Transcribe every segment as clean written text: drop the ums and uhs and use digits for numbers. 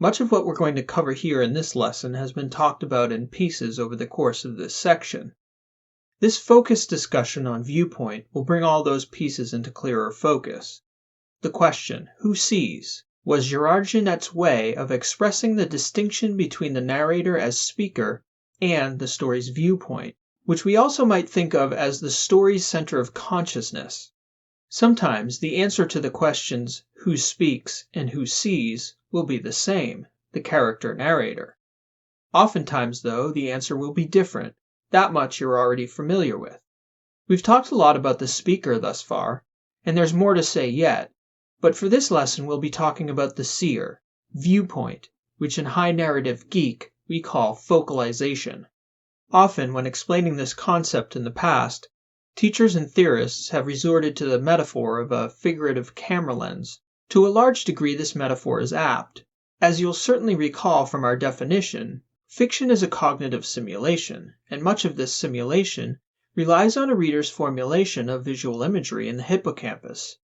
Much of what we're going to cover here in this lesson has been talked about in pieces over the course of this section. This focused discussion on viewpoint will bring all those pieces into clearer focus. The question, who sees, was Gerard Genette's way of expressing the distinction between the narrator as speaker and the story's viewpoint, which we also might think of as the story's center of consciousness. Sometimes the answer to the questions who speaks and who sees will be the same, the character narrator. Oftentimes, though, the answer will be different. That much you're already familiar with. We've talked a lot about the speaker thus far, and there's more to say yet, but for this lesson we'll be talking about the seer, viewpoint, which in high narrative geek we call focalization. Often, when explaining this concept in the past, teachers and theorists have resorted to the metaphor of a figurative camera lens. To a large degree, this metaphor is apt. As you'll certainly recall from our definition, fiction is a cognitive simulation, and much of this simulation relies on a reader's formulation of visual imagery in the hippocampus.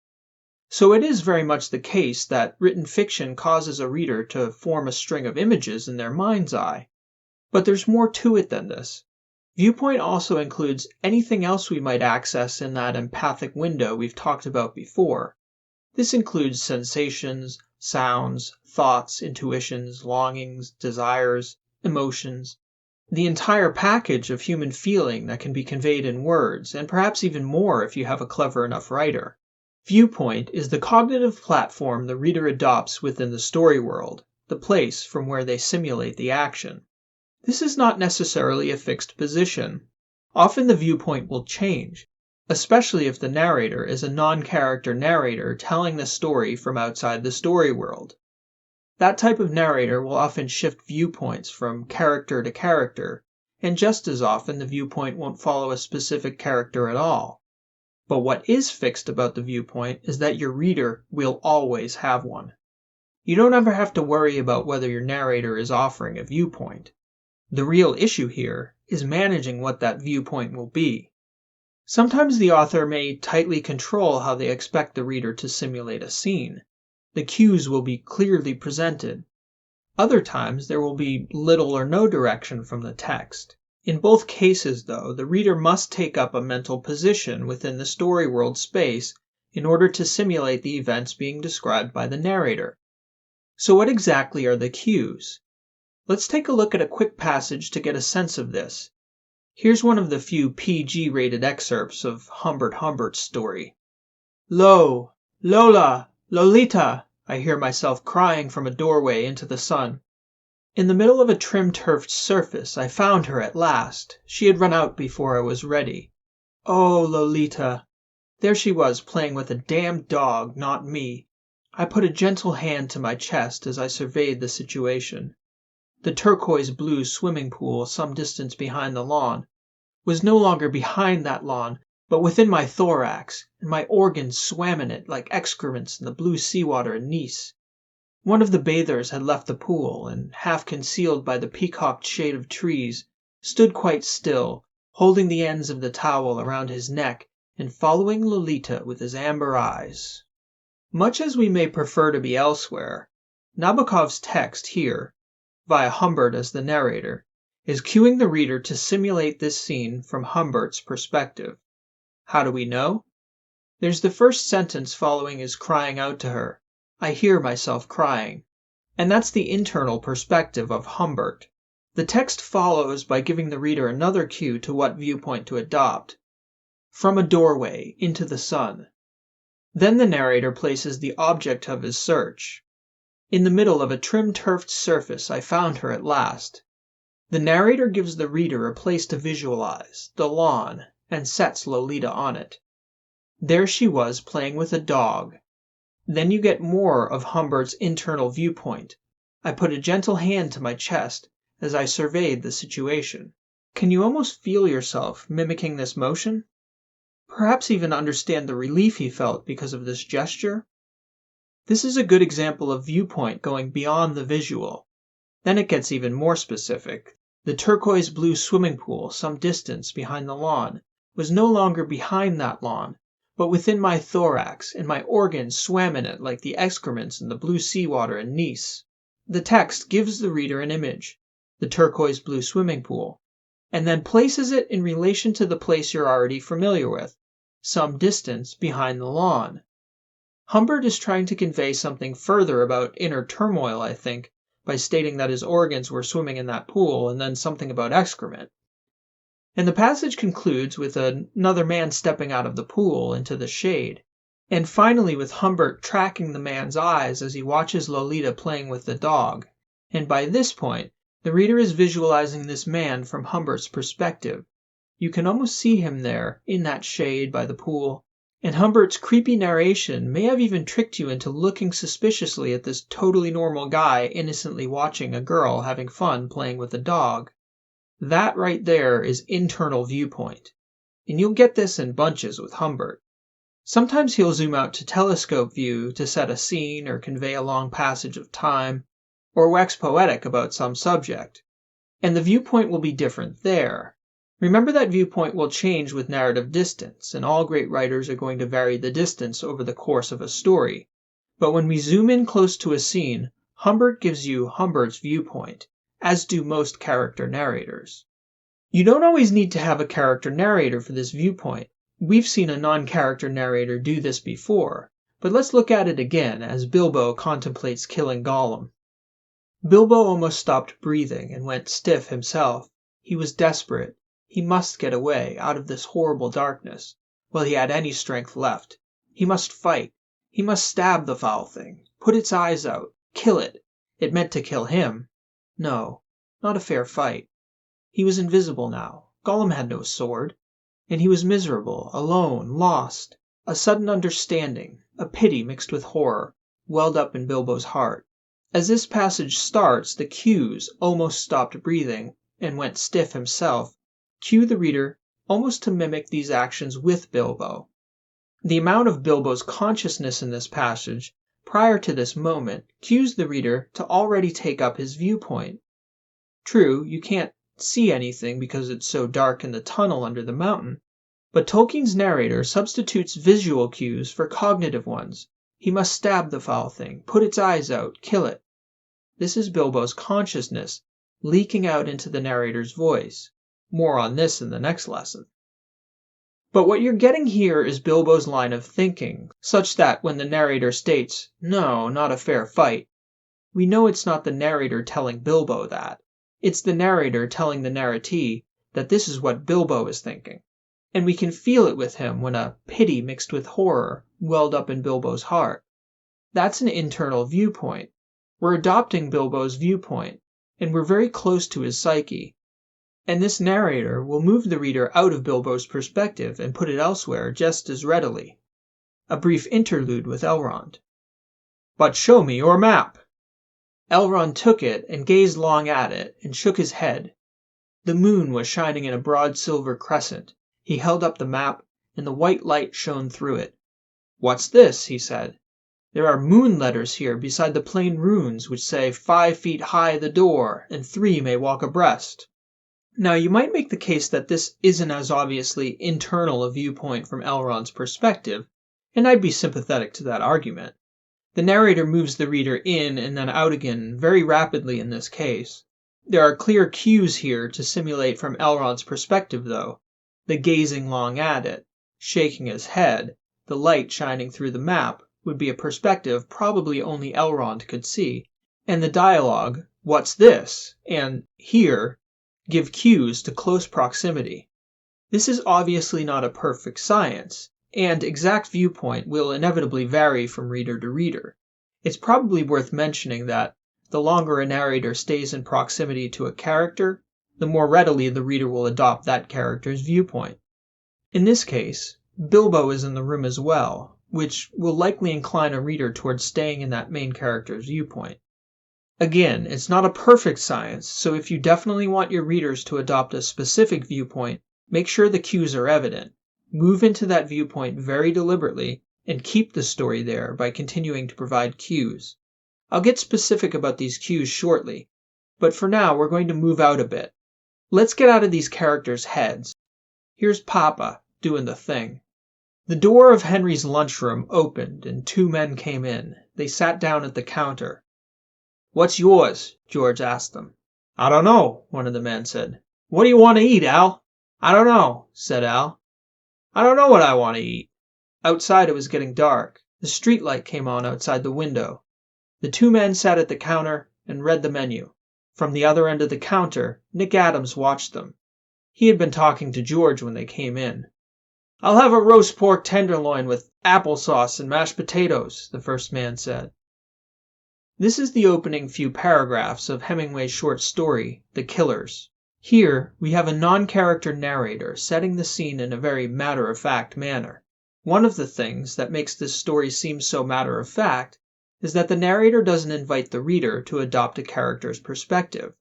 So it is very much the case that written fiction causes a reader to form a string of images in their mind's eye. But there's more to it than this. Viewpoint also includes anything else we might access in that empathic window we've talked about before. This includes sensations, sounds, thoughts, intuitions, longings, desires, emotions, the entire package of human feeling that can be conveyed in words, and perhaps even more if you have a clever enough writer. Viewpoint is the cognitive platform the reader adopts within the story world, the place from where they simulate the action. This is not necessarily a fixed position. Often the viewpoint will change, especially if the narrator is a non-character narrator telling the story from outside the story world. That type of narrator will often shift viewpoints from character to character, and just as often the viewpoint won't follow a specific character at all. But what is fixed about the viewpoint is that your reader will always have one. You don't ever have to worry about whether your narrator is offering a viewpoint. The real issue here is managing what that viewpoint will be. Sometimes the author may tightly control how they expect the reader to simulate a scene. The cues will be clearly presented. Other times there will be little or no direction from the text. In both cases, though, the reader must take up a mental position within the story world space in order to simulate the events being described by the narrator. So what exactly are the cues? Let's take a look at a quick passage to get a sense of this. Here's one of the few PG-rated excerpts of Humbert Humbert's story. "Lo! Lola! Lolita!" I hear myself crying from a doorway into the sun. In the middle of a trim-turfed surface I found her at last. She had run out before I was ready. Oh, Lolita! There she was playing with a damned dog, not me. I put a gentle hand to my chest as I surveyed the situation. The turquoise-blue swimming pool some distance behind the lawn was no longer behind that lawn, but within my thorax, and my organs swam in it like excrements in the blue seawater in Nice. One of the bathers had left the pool, and, half concealed by the peacocked shade of trees, stood quite still, holding the ends of the towel around his neck and following Lolita with his amber eyes. Much as we may prefer to be elsewhere, Nabokov's text here, via Humbert as the narrator, is cueing the reader to simulate this scene from Humbert's perspective. How do we know? There's the first sentence following his crying out to her, "I hear myself crying." And that's the internal perspective of Humbert. The text follows by giving the reader another cue to what viewpoint to adopt. From a doorway, into the sun. Then the narrator places the object of his search. In the middle of a trim-turfed surface I found her at last. The narrator gives the reader a place to visualize, the lawn, and sets Lolita on it. There she was playing with a dog. Then you get more of Humbert's internal viewpoint. I put a gentle hand to my chest as I surveyed the situation. Can you almost feel yourself mimicking this motion? Perhaps even understand the relief he felt because of this gesture? This is a good example of viewpoint going beyond the visual. Then it gets even more specific. The turquoise-blue swimming pool some distance behind the lawn was no longer behind that lawn, but within my thorax, and my organs swam in it like the excrements in the blue seawater in Nice. the text gives the reader an image, the turquoise blue swimming pool, and then places it in relation to the place you're already familiar with, some distance behind the lawn. Humbert is trying to convey something further about inner turmoil, I think, by stating that his organs were swimming in that pool and then something about excrement. And the passage concludes with another man stepping out of the pool into the shade, and finally with Humbert tracking the man's eyes as he watches Lolita playing with the dog. And by this point, the reader is visualizing this man from Humbert's perspective. You can almost see him there, in that shade by the pool, and Humbert's creepy narration may have even tricked you into looking suspiciously at this totally normal guy innocently watching a girl having fun playing with a dog. That right there is internal viewpoint. And you'll get this in bunches with Humbert. Sometimes he'll zoom out to telescope view to set a scene or convey a long passage of time, or wax poetic about some subject. And the viewpoint will be different there. Remember that viewpoint will change with narrative distance, and all great writers are going to vary the distance over the course of a story. But when we zoom in close to a scene, Humbert gives you Humbert's viewpoint, as do most character narrators. You don't always need to have a character narrator for this viewpoint. We've seen a non-character narrator do this before, but let's look at it again as Bilbo contemplates killing Gollum. Bilbo almost stopped breathing and went stiff himself. He was desperate. He must get away, out of this horrible darkness, while he had any strength left. He must fight. He must stab the foul thing, put its eyes out, kill it. It meant to kill him. No, not a fair fight. He was invisible now. Gollum had no sword. And he was miserable, alone, lost. A sudden understanding, a pity mixed with horror, welled up in Bilbo's heart. As this passage starts, the cues almost stopped breathing and went stiff himself. Cue the reader almost to mimic these actions with Bilbo. The amount of Bilbo's consciousness in this passage, prior to this moment, cues the reader to already take up his viewpoint. True, you can't see anything because it's so dark in the tunnel under the mountain, but Tolkien's narrator substitutes visual cues for cognitive ones. He must stab the foul thing, put its eyes out, kill it. This is Bilbo's consciousness leaking out into the narrator's voice. More on this in the next lesson. But what you're getting here is Bilbo's line of thinking, such that when the narrator states, "No, not a fair fight," we know it's not the narrator telling Bilbo that. It's the narrator telling the narratee that this is what Bilbo is thinking. And we can feel it with him when a pity mixed with horror welled up in Bilbo's heart. That's an internal viewpoint. We're adopting Bilbo's viewpoint, and we're very close to his psyche. And this narrator will move the reader out of Bilbo's perspective and put it elsewhere just as readily. A brief interlude with Elrond. "But show me your map." Elrond took it and gazed long at it and shook his head. The moon was shining in a broad silver crescent. He held up the map, and the white light shone through it. "What's this?" he said. "There are moon letters here beside the plain runes which say 5 feet high the door, and 3 may walk abreast." Now you might make the case that this isn't as obviously internal a viewpoint from Elrond's perspective, and I'd be sympathetic to that argument. The narrator moves the reader in and then out again very rapidly in this case. There are clear cues here to simulate from Elrond's perspective though. The gazing long at it, shaking his head, the light shining through the map would be a perspective probably only Elrond could see. And the dialogue, "What's this?" and "Here," give cues to close proximity. This is obviously not a perfect science, and exact viewpoint will inevitably vary from reader to reader. It's probably worth mentioning that the longer a narrator stays in proximity to a character, the more readily the reader will adopt that character's viewpoint. In this case, Bilbo is in the room as well, which will likely incline a reader towards staying in that main character's viewpoint. Again, it's not a perfect science, so if you definitely want your readers to adopt a specific viewpoint, make sure the cues are evident. Move into that viewpoint very deliberately and keep the story there by continuing to provide cues. I'll get specific about these cues shortly, but for now we're going to move out a bit. Let's get out of these characters' heads. Here's Papa doing the thing. The door of Henry's lunchroom opened and 2 men came in. They sat down at the counter. "What's yours?" George asked them. "I don't know," one of the men said. "What do you want to eat, Al?" "I don't know," said Al. "I don't know what I want to eat." Outside it was getting dark. The street light came on outside the window. The two men sat at the counter and read the menu. From the other end of the counter, Nick Adams watched them. He had been talking to George when they came in. "I'll have a roast pork tenderloin with applesauce and mashed potatoes," the first man said. This is the opening few paragraphs of Hemingway's short story, The Killers. Here we have a non-character narrator setting the scene in a very matter-of-fact manner. One of the things that makes this story seem so matter-of-fact is that the narrator doesn't invite the reader to adopt a character's perspective.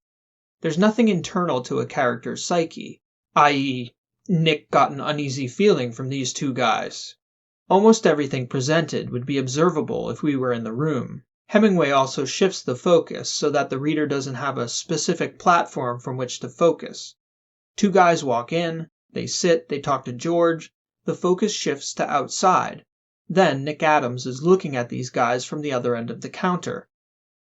There's nothing internal to a character's psyche, i.e., Nick got an uneasy feeling from these two guys. Almost everything presented would be observable if we were in the room. Hemingway also shifts the focus so that the reader doesn't have a specific platform from which to focus. Two guys walk in, they sit, they talk to George, the focus shifts to outside. Then Nick Adams is looking at these guys from the other end of the counter.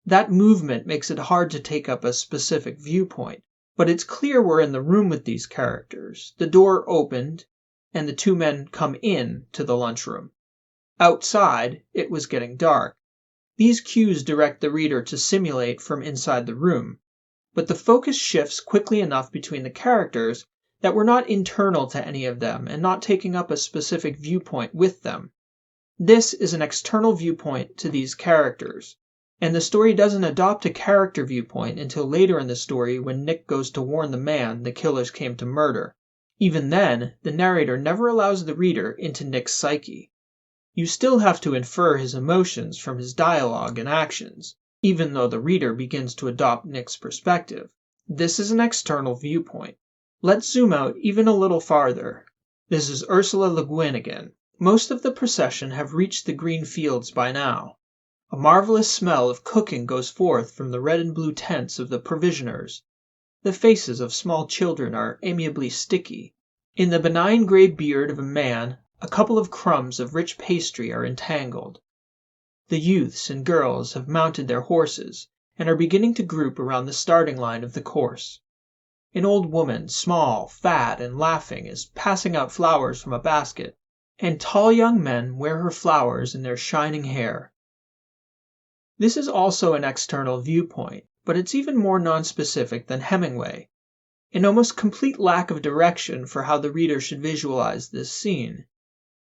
That movement makes it hard to take up a specific viewpoint, but it's clear we're in the room with these characters. The door opened, and the two men come in to the lunchroom. Outside, it was getting dark. These cues direct the reader to simulate from inside the room, but the focus shifts quickly enough between the characters that we're not internal to any of them and not taking up a specific viewpoint with them. This is an external viewpoint to these characters, and the story doesn't adopt a character viewpoint until later in the story when Nick goes to warn the man the killers came to murder. Even then, the narrator never allows the reader into Nick's psyche. You still have to infer his emotions from his dialogue and actions, even though the reader begins to adopt Nick's perspective. This is an external viewpoint. Let's zoom out even a little farther. This is Ursula Le Guin again. Most of the procession have reached the green fields by now. A marvelous smell of cooking goes forth from the red and blue tents of the provisioners. The faces of small children are amiably sticky. In the benign grey beard of a man, a couple of crumbs of rich pastry are entangled. The youths and girls have mounted their horses and are beginning to group around the starting line of the course. An old woman, small, fat, and laughing, is passing out flowers from a basket, and tall young men wear her flowers in their shining hair. This is also an external viewpoint, but it's even more nonspecific than Hemingway. An almost complete lack of direction for how the reader should visualize this scene.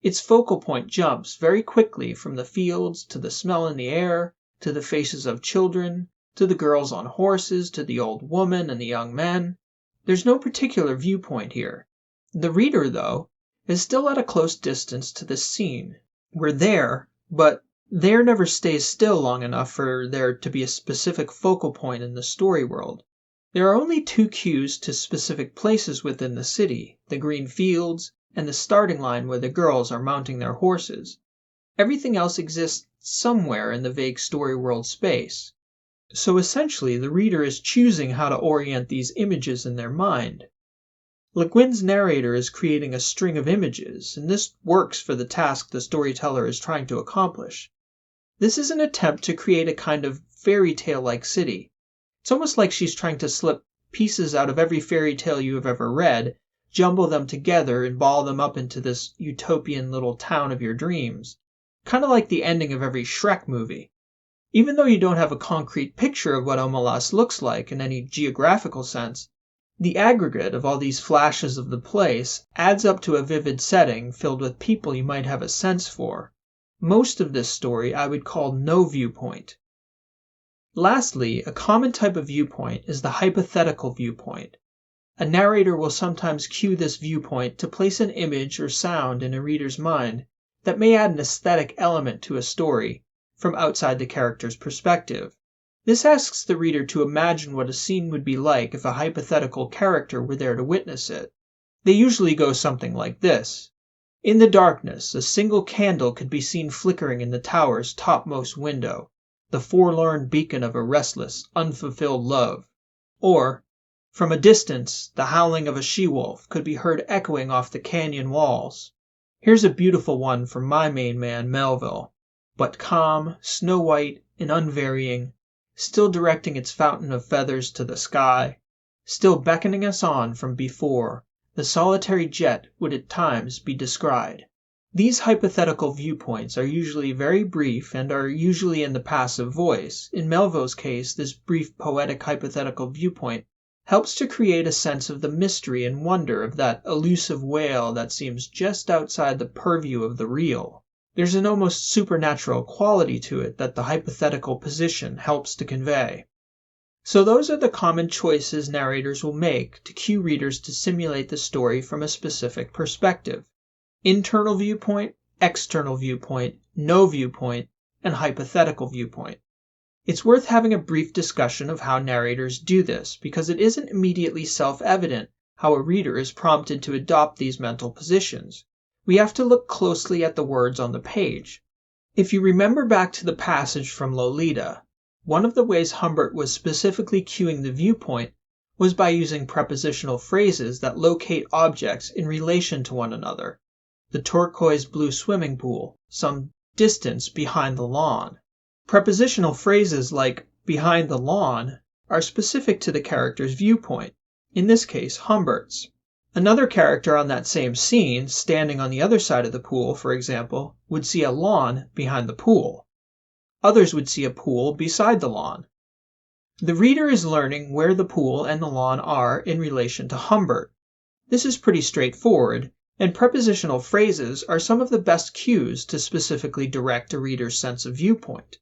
Its focal point jumps very quickly from the fields to the smell in the air, to the faces of children, to the girls on horses, to the old woman and the young men. There's no particular viewpoint here. The reader, though, is still at a close distance to the scene. We're there, but there never stays still long enough for there to be a specific focal point in the story world. There are only two cues to specific places within the city, the green fields and the starting line where the girls are mounting their horses. Everything else exists somewhere in the vague story world space. So essentially, the reader is choosing how to orient these images in their mind. Le Guin's narrator is creating a string of images, and this works for the task the storyteller is trying to accomplish. This is an attempt to create a kind of fairy tale-like city. It's almost like she's trying to slip pieces out of every fairy tale you have ever read, jumble them together and ball them up into this utopian little town of your dreams. Kind of like the ending of every Shrek movie. Even though you don't have a concrete picture of what Omelas looks like in any geographical sense, the aggregate of all these flashes of the place adds up to a vivid setting filled with people you might have a sense for. Most of this story I would call no viewpoint. Lastly, a common type of viewpoint is the hypothetical viewpoint. A narrator will sometimes cue this viewpoint to place an image or sound in a reader's mind that may add an aesthetic element to a story from outside the character's perspective. This asks the reader to imagine what a scene would be like if a hypothetical character were there to witness it. They usually go something like this. In the darkness, a single candle could be seen flickering in the tower's topmost window, the forlorn beacon of a restless, unfulfilled love. Or, from a distance, the howling of a she-wolf could be heard echoing off the canyon walls. Here's a beautiful one from my main man, Melville. But calm, snow-white, and unvarying, still directing its fountain of feathers to the sky, still beckoning us on from before the solitary jet would at times be descried. These hypothetical viewpoints are usually very brief and are usually in the passive voice. In Melville's case, this brief poetic hypothetical viewpoint helps to create a sense of the mystery and wonder of that elusive whale that seems just outside the purview of the real. There's an almost supernatural quality to it that the hypothetical position helps to convey. So those are the common choices narrators will make to cue readers to simulate the story from a specific perspective: internal viewpoint, external viewpoint, no viewpoint, and hypothetical viewpoint. It's worth having a brief discussion of how narrators do this, because it isn't immediately self-evident how a reader is prompted to adopt these mental positions. We have to look closely at the words on the page. If you remember back to the passage from Lolita, one of the ways Humbert was specifically cueing the viewpoint was by using prepositional phrases that locate objects in relation to one another. The turquoise blue swimming pool, some distance behind the lawn. Prepositional phrases like behind the lawn are specific to the character's viewpoint, in this case Humbert's. Another character on that same scene, standing on the other side of the pool, for example, would see a lawn behind the pool. Others would see a pool beside the lawn. The reader is learning where the pool and the lawn are in relation to Humbert. This is pretty straightforward, and prepositional phrases are some of the best cues to specifically direct a reader's sense of viewpoint.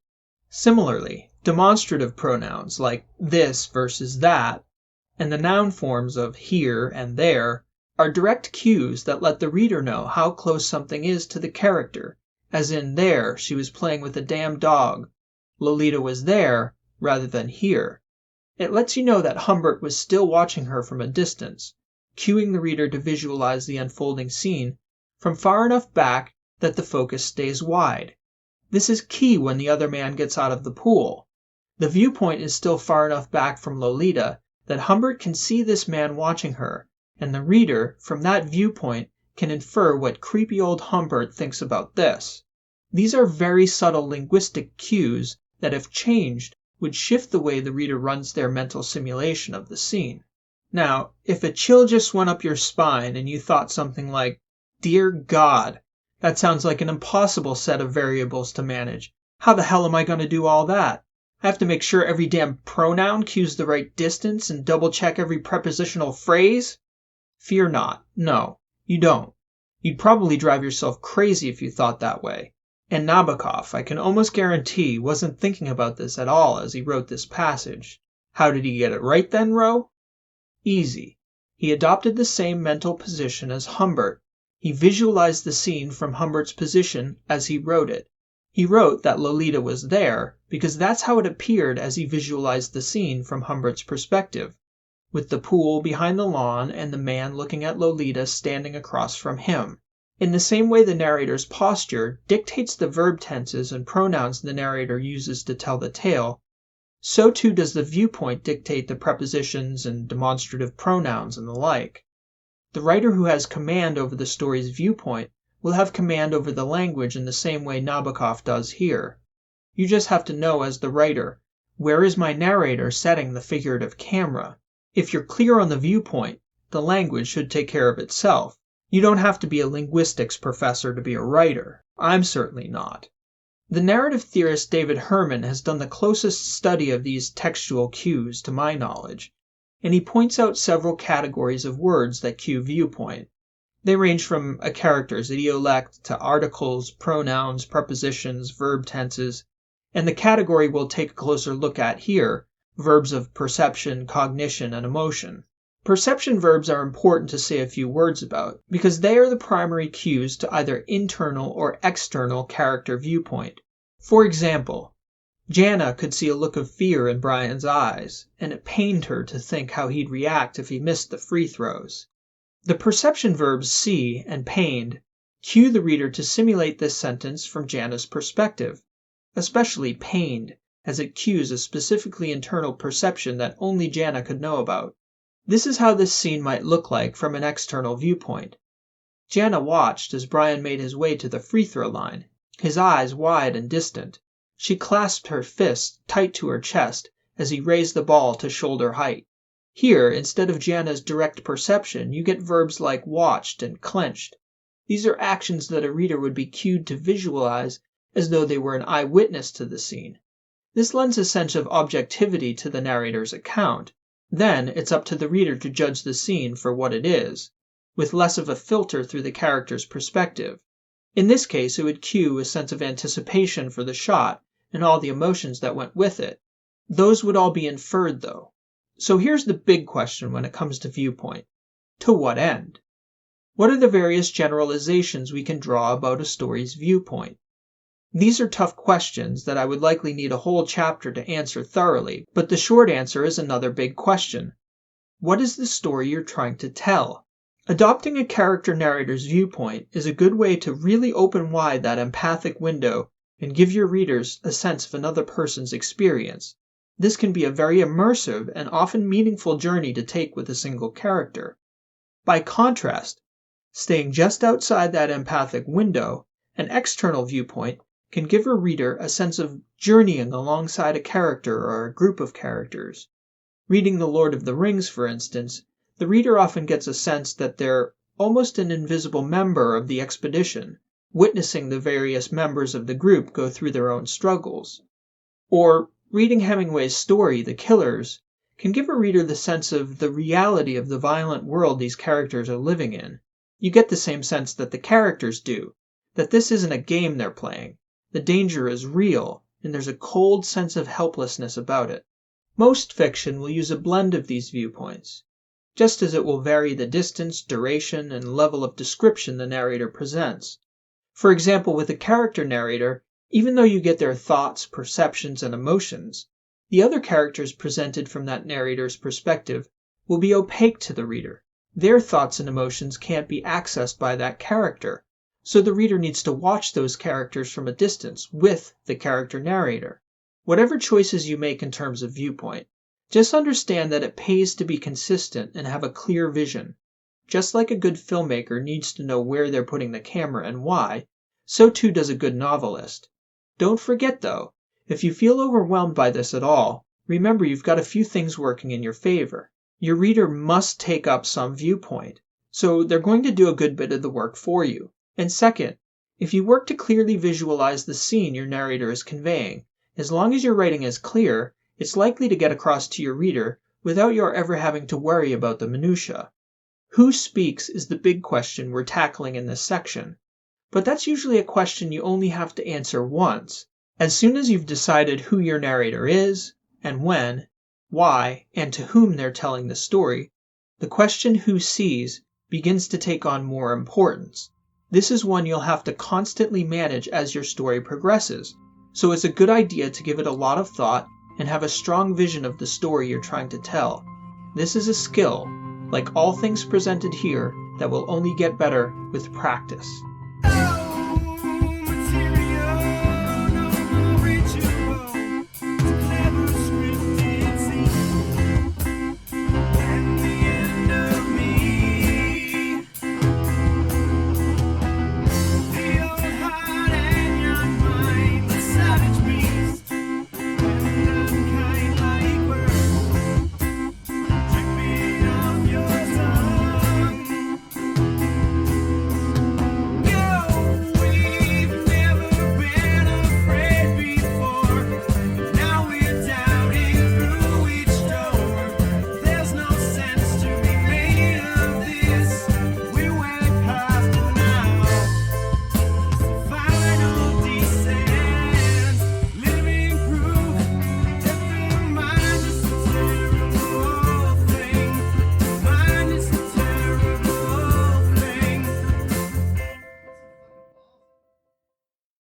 Similarly, demonstrative pronouns like this versus that, and the noun forms of here and there, are direct cues that let the reader know how close something is to the character, as in there she was playing with a damn dog, Lolita was there rather than here. It lets you know that Humbert was still watching her from a distance, cueing the reader to visualize the unfolding scene from far enough back that the focus stays wide. This is key when the other man gets out of the pool. The viewpoint is still far enough back from Lolita that Humbert can see this man watching her, and the reader, from that viewpoint, can infer what creepy old Humbert thinks about this. These are very subtle linguistic cues that, if changed, would shift the way the reader runs their mental simulation of the scene. Now, if a chill just went up your spine and you thought something like, "Dear God, that sounds like an impossible set of variables to manage. How the hell am I going to do all that? I have to make sure every damn pronoun cues the right distance and double check every prepositional phrase?" Fear not. No, you don't. You'd probably drive yourself crazy if you thought that way. And Nabokov, I can almost guarantee, wasn't thinking about this at all as he wrote this passage. How did he get it right then, Ro? Easy. He adopted the same mental position as Humbert. He visualized the scene from Humbert's position as he wrote it. He wrote that Lolita was there because that's how it appeared as he visualized the scene from Humbert's perspective, with the pool behind the lawn and the man looking at Lolita standing across from him. In the same way the narrator's posture dictates the verb tenses and pronouns the narrator uses to tell the tale, so too does the viewpoint dictate the prepositions and demonstrative pronouns and the like. The writer who has command over the story's viewpoint will have command over the language in the same way Nabokov does here. You just have to know as the writer, where is my narrator setting the figurative camera? If you're clear on the viewpoint, the language should take care of itself. You don't have to be a linguistics professor to be a writer. I'm certainly not. The narrative theorist David Herman has done the closest study of these textual cues to my knowledge, and he points out several categories of words that cue viewpoint. They range from a character's idiolect to articles, pronouns, prepositions, verb tenses, and the category we'll take a closer look at here, verbs of perception, cognition, and emotion. Perception verbs are important to say a few words about because they are the primary cues to either internal or external character viewpoint. For example, Jana could see a look of fear in Brian's eyes, and it pained her to think how he'd react if he missed the free throws. The perception verbs see and pained cue the reader to simulate this sentence from Jana's perspective, especially pained, as it cues a specifically internal perception that only Jana could know about. This is how this scene might look like from an external viewpoint. Jana watched as Brian made his way to the free throw line, his eyes wide and distant, She clasped her fist tight to her chest as he raised the ball to shoulder height. Here, instead of Gianna's direct perception, you get verbs like watched and clenched. These are actions that a reader would be cued to visualize as though they were an eyewitness to the scene. This lends a sense of objectivity to the narrator's account. Then it's up to the reader to judge the scene for what it is, with less of a filter through the character's perspective. In this case, it would cue a sense of anticipation for the shot and all the emotions that went with it. Those would all be inferred, though. So here's the big question when it comes to viewpoint. To what end? What are the various generalizations we can draw about a story's viewpoint? These are tough questions that I would likely need a whole chapter to answer thoroughly, but the short answer is another big question. What is the story you're trying to tell? Adopting a character narrator's viewpoint is a good way to really open wide that empathic window and give your readers a sense of another person's experience. This can be a very immersive and often meaningful journey to take with a single character. By contrast, staying just outside that empathic window, an external viewpoint can give a reader a sense of journeying alongside a character or a group of characters. Reading The Lord of the Rings, for instance, the reader often gets a sense that they're almost an invisible member of the expedition, witnessing the various members of the group go through their own struggles. Or reading Hemingway's story, The Killers, can give a reader the sense of the reality of the violent world these characters are living in. You get the same sense that the characters do, that this isn't a game they're playing. The danger is real, and there's a cold sense of helplessness about it. Most fiction will use a blend of these viewpoints, just as it will vary the distance, duration, and level of description the narrator presents. For example, with a character narrator, even though you get their thoughts, perceptions, and emotions, the other characters presented from that narrator's perspective will be opaque to the reader. Their thoughts and emotions can't be accessed by that character, so the reader needs to watch those characters from a distance with the character narrator. Whatever choices you make in terms of viewpoint, just understand that it pays to be consistent and have a clear vision. Just like a good filmmaker needs to know where they're putting the camera and why, so too does a good novelist. Don't forget though, if you feel overwhelmed by this at all, remember you've got a few things working in your favor. Your reader must take up some viewpoint, so they're going to do a good bit of the work for you. And second, if you work to clearly visualize the scene your narrator is conveying, as long as your writing is clear, it's likely to get across to your reader without your ever having to worry about the minutiae. Who speaks is the big question we're tackling in this section. But that's usually a question you only have to answer once. As soon as you've decided who your narrator is, and when, why, and to whom they're telling the story, the question who sees begins to take on more importance. This is one you'll have to constantly manage as your story progresses, so it's a good idea to give it a lot of thought and have a strong vision of the story you're trying to tell. This is a skill, like all things presented here, that will only get better with practice.